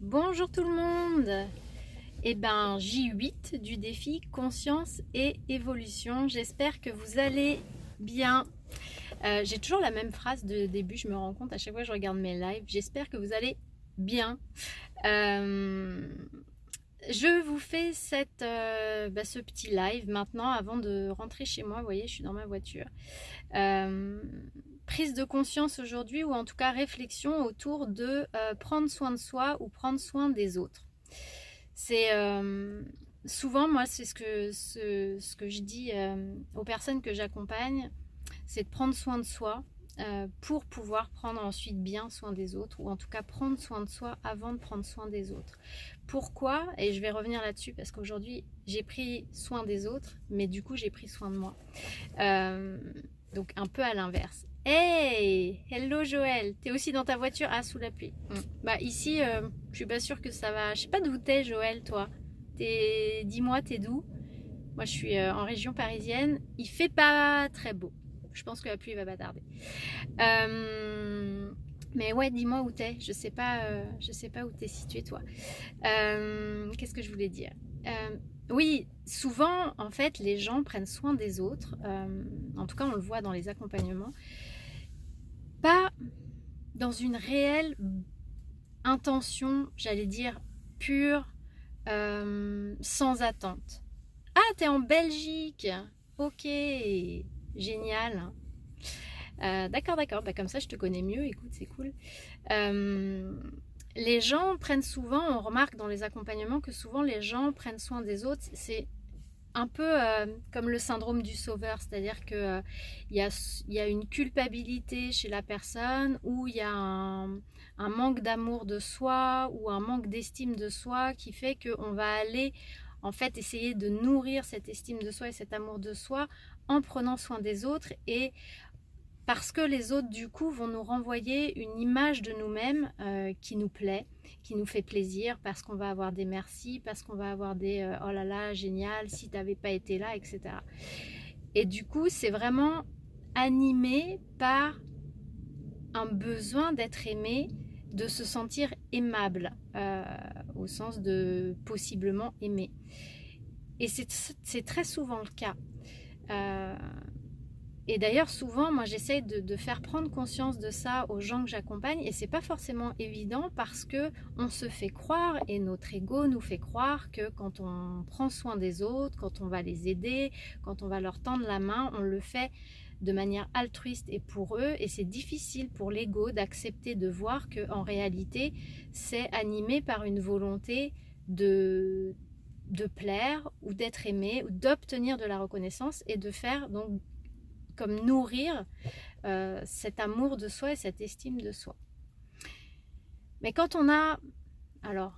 Bonjour tout le monde. Eh ben, J8 du défi Conscience et Évolution. J'espère que vous allez bien. J'ai toujours la même phrase de début, je me rends compte à chaque fois que je regarde mes lives. J'espère que vous allez bien. Euh, je vous fais ce petit live maintenant avant de rentrer chez moi. Vous voyez, je suis dans ma voiture. Euh, Prise de conscience aujourd'hui, ou en tout cas réflexion autour de prendre soin de soi ou prendre soin des autres. C'est souvent, moi, c'est ce que je dis aux personnes que j'accompagne, c'est de prendre soin de soi pour pouvoir prendre ensuite bien soin des autres, ou en tout cas prendre soin de soi avant de prendre soin des autres. Pourquoi? Et je vais revenir là-dessus parce qu'aujourd'hui, j'ai pris soin des autres, mais du coup, j'ai pris soin de moi. Euh, donc un peu à l'inverse. Hey, hello Joël, t'es aussi dans ta voiture? Ah, sous la pluie. Bah ici, je suis pas sûre que ça va. Je sais pas d'où t'es Joël, toi. Dis-moi, t'es d'où? Moi, je suis en région parisienne. Il fait pas très beau. Je pense que la pluie va pas tarder. Mais ouais, dis-moi où t'es. Je sais pas où t'es situé toi. Qu'est-ce que je voulais dire? Oui, souvent, en fait, les gens prennent soin des autres. En tout cas, on le voit dans les accompagnements. Pas dans une réelle intention, j'allais dire, pure, sans attente. Ah, t'es en Belgique. Ok, génial. D'accord, d'accord. Bah, comme ça, je te connais mieux. Écoute, c'est cool. Euh, les gens prennent souvent, on remarque dans les accompagnements que souvent les gens prennent soin des autres. C'est un peu comme le syndrome du sauveur, c'est-à-dire que il y a une culpabilité chez la personne, ou il y a un manque d'amour de soi ou un manque d'estime de soi qui fait qu'on va aller en fait essayer de nourrir cette estime de soi et cet amour de soi en prenant soin des autres, et parce que les autres du coup vont nous renvoyer une image de nous-mêmes qui nous plaît, qui nous fait plaisir, parce qu'on va avoir des merci, parce qu'on va avoir des oh là là génial, si t'avais pas été là, etc. Et du coup c'est vraiment animé par un besoin d'être aimé, de se sentir aimable, au sens de possiblement aimé. Et c'est très souvent le cas. Euh, Et d'ailleurs, souvent, moi, j'essaie de faire prendre conscience de ça aux gens que j'accompagne, et c'est pas forcément évident parce que on se fait croire, et notre ego nous fait croire que quand on prend soin des autres, quand on va les aider, quand on va leur tendre la main, on le fait de manière altruiste et pour eux, et c'est difficile pour l'ego d'accepter de voir que en réalité, c'est animé par une volonté de plaire ou d'être aimé ou d'obtenir de la reconnaissance, et de faire donc comme nourrir cet amour de soi et cette estime de soi. Mais quand on a... Alors,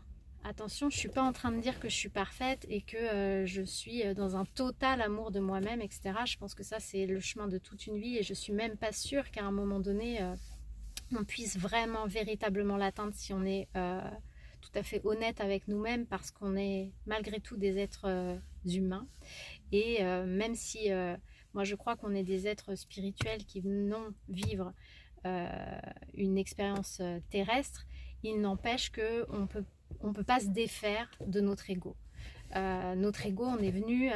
attention, je ne suis pas en train de dire que je suis parfaite et que je suis dans un total amour de moi-même, etc. Je pense que ça, c'est le chemin de toute une vie, et je ne suis même pas sûre qu'à un moment donné, on puisse vraiment, véritablement l'atteindre si on est tout à fait honnête avec nous-mêmes, parce qu'on est malgré tout des êtres humains. Et même si moi je crois qu'on est des êtres spirituels qui venons vivre une expérience terrestre, il n'empêche qu'on peut pas se défaire de notre ego. Notre ego, on est venu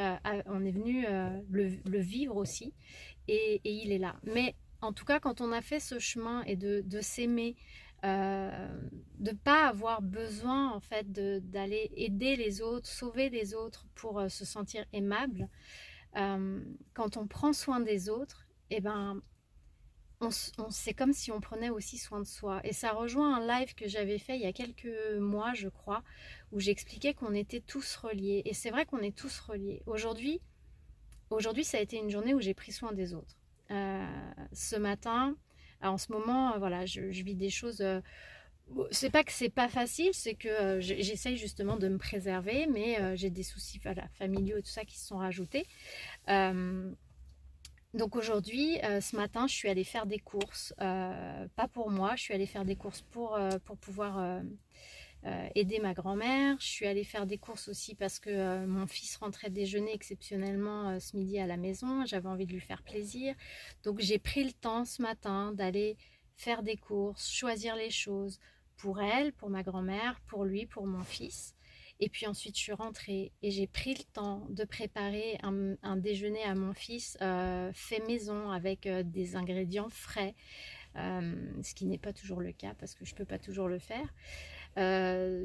le vivre aussi, et il est là. Mais en tout cas, quand on a fait ce chemin et de s'aimer, de pas avoir besoin en fait d'aller aider les autres, sauver les autres pour se sentir aimable, quand on prend soin des autres, eh ben, c'est comme si on prenait aussi soin de soi. Et ça rejoint un live que j'avais fait il y a quelques mois, je crois, où j'expliquais qu'on était tous reliés. Et c'est vrai qu'on est tous reliés. Aujourd'hui, ça a été une journée où j'ai pris soin des autres. Ce matin, en ce moment, voilà, je vis des choses. C'est pas que c'est pas facile, c'est que j'essaye justement de me préserver, mais j'ai des soucis, voilà, familiaux et tout ça qui se sont rajoutés. Euh, donc aujourd'hui, ce matin, je suis allée faire des courses, pas pour moi, je suis allée faire des courses pour pouvoir aider ma grand-mère. Je suis allée faire des courses aussi parce que mon fils rentrait déjeuner exceptionnellement ce midi à la maison, j'avais envie de lui faire plaisir. Donc j'ai pris le temps ce matin d'aller faire des courses, choisir les choses, pour elle, pour ma grand-mère, pour lui, pour mon fils. Et puis ensuite, je suis rentrée et j'ai pris le temps de préparer un déjeuner à mon fils fait maison avec des ingrédients frais, ce qui n'est pas toujours le cas parce que je ne peux pas toujours le faire.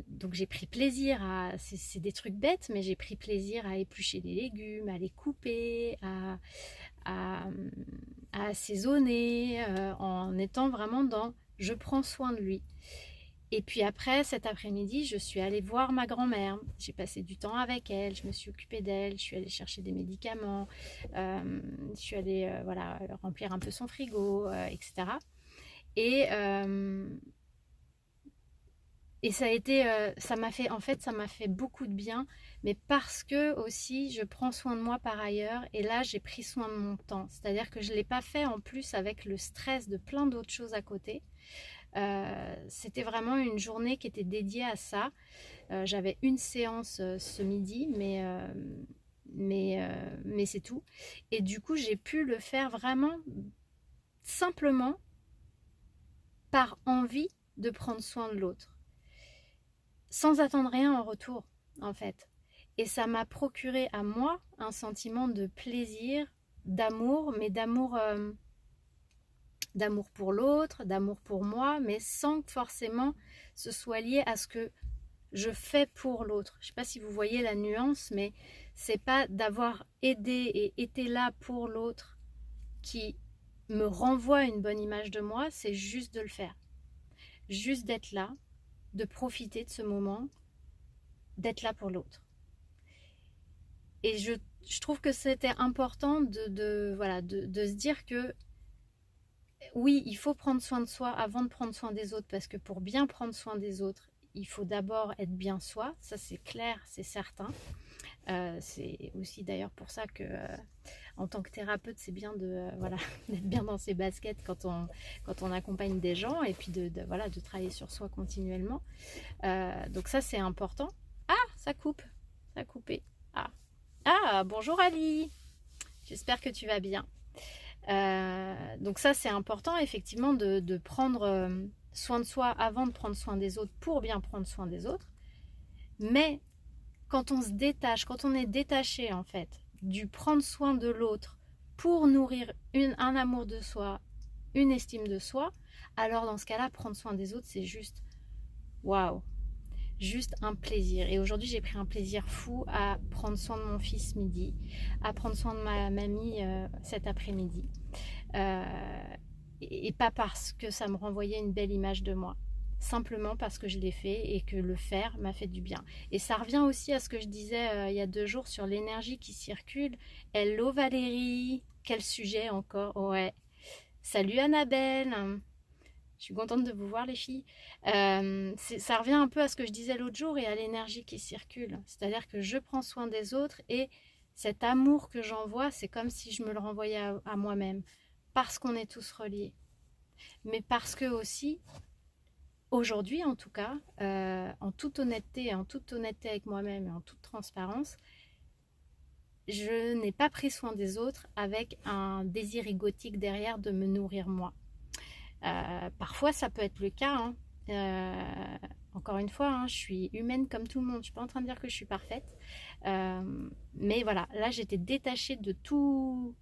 Donc j'ai pris plaisir à... C'est des trucs bêtes, mais j'ai pris plaisir à éplucher des légumes, à les couper, à, à assaisonner, en étant vraiment dans... Je prends soin de lui. Et puis après, cet après-midi, je suis allée voir ma grand-mère. J'ai passé du temps avec elle, je me suis occupée d'elle, je suis allée chercher des médicaments, je suis allée voilà, remplir un peu son frigo, etc. Et, ça a été, ça m'a fait, en fait, ça m'a fait beaucoup de bien, mais parce que aussi, je prends soin de moi par ailleurs, et là, j'ai pris soin de mon temps. C'est-à-dire que je ne l'ai pas fait en plus avec le stress de plein d'autres choses à côté. C'était vraiment une journée qui était dédiée à ça. J'avais une séance ce midi, mais c'est tout. Et du coup, j'ai pu le faire vraiment simplement par envie de prendre soin de l'autre, sans attendre rien en retour, en fait. Et ça m'a procuré à moi un sentiment de plaisir, d'amour, mais d'amour pour l'autre, d'amour pour moi, mais sans que forcément ce soit lié à ce que je fais pour l'autre. Je ne sais pas si vous voyez la nuance, mais c'est pas d'avoir aidé et été là pour l'autre qui me renvoie une bonne image de moi, c'est juste de le faire. Juste d'être là, de profiter de ce moment, d'être là pour l'autre. Et je trouve que c'était important voilà, de se dire que oui, il faut prendre soin de soi avant de prendre soin des autres, parce que pour bien prendre soin des autres, il faut d'abord être bien soi, ça c'est clair, c'est certain. C'est aussi d'ailleurs pour ça que en tant que thérapeute, c'est bien voilà, d'être bien dans ses baskets quand on accompagne des gens, et puis voilà, de travailler sur soi continuellement. Donc ça c'est important. Ah, ça coupe, ça a coupé. Bonjour Ali, j'espère que tu vas bien. Donc ça c'est important effectivement de prendre soin de soi avant de prendre soin des autres pour bien prendre soin des autres. Mais quand on se détache, quand on est détaché en fait du prendre soin de l'autre pour nourrir un amour de soi, une estime de soi, alors dans ce cas-là, prendre soin des autres, c'est juste waouh, juste un plaisir. Et aujourd'hui, j'ai pris un plaisir fou à prendre soin de mon fils midi, à prendre soin de ma mamie cet après-midi. Et pas parce que ça me renvoyait une belle image de moi, simplement parce que je l'ai fait et que le faire m'a fait du bien. Et ça revient aussi à ce que je disais il y a 2 jours sur l'énergie qui circule. Hello Valérie, quel sujet encore? Ouais. Salut Annabelle, je suis contente de vous voir les filles. Ça revient un peu à ce que je disais l'autre jour et à l'énergie qui circule. C'est-à-dire que je prends soin des autres et cet amour que j'envoie, c'est comme si je me le renvoyais à moi-même. Parce qu'on est tous reliés. Mais parce que aussi, aujourd'hui en tout cas, en toute honnêteté avec moi-même et en toute transparence, je n'ai pas pris soin des autres avec un désir égotique derrière de me nourrir moi. Parfois ça peut être le cas, hein. Encore une fois, hein, je suis humaine comme tout le monde, je suis pas en train de dire que je suis parfaite, mais voilà, là j'étais détachée de tout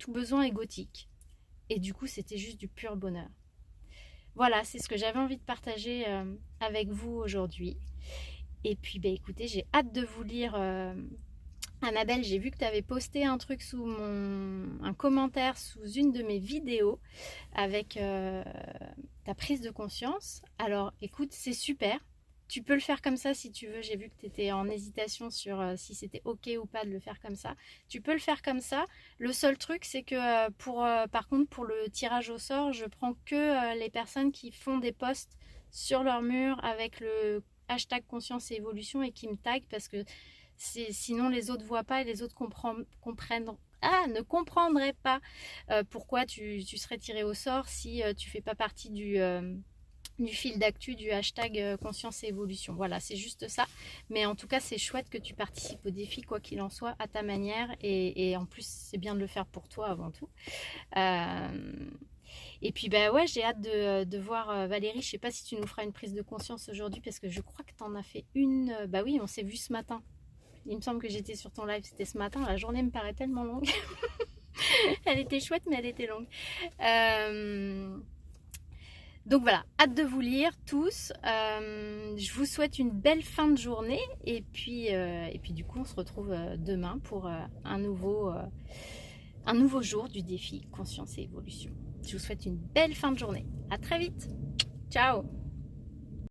besoin égotique, et du coup c'était juste du pur bonheur. Voilà, c'est ce que j'avais envie de partager avec vous aujourd'hui. Et puis écoutez, j'ai hâte de vous lire. Annabelle, j'ai vu que tu avais posté un truc un commentaire sous une de mes vidéos avec ta prise de conscience. Alors écoute, c'est super. Tu peux le faire comme ça si tu veux. J'ai vu que tu étais en hésitation sur si c'était ok ou pas de le faire comme ça. Tu peux le faire comme ça. Le seul truc, c'est que par contre, pour le tirage au sort, je prends que les personnes qui font des posts sur leur mur avec le hashtag conscience et évolution et qui me taguent, parce que sinon les autres voient pas et les autres ne comprendraient pas pourquoi tu serais tiré au sort si tu fais pas partie du fil d'actu du hashtag conscience et évolution. Voilà, c'est juste ça. Mais en tout cas, c'est chouette que tu participes au défi, quoi qu'il en soit, à ta manière. Et en plus, c'est bien de le faire pour toi avant tout. Et puis bah ouais, j'ai hâte de voir Valérie. Je sais pas si tu nous feras une prise de conscience aujourd'hui parce que je crois que tu en as fait une. Bah oui, on s'est vu ce matin. Il me semble que j'étais sur ton live, c'était ce matin. La journée me paraît tellement longue. Elle était chouette, mais elle était longue. Donc voilà, hâte de vous lire tous. Je vous souhaite une belle fin de journée. Et puis du coup, on se retrouve demain pour un nouveau jour du défi Conscience et Évolution. Je vous souhaite une belle fin de journée. À très vite. Ciao.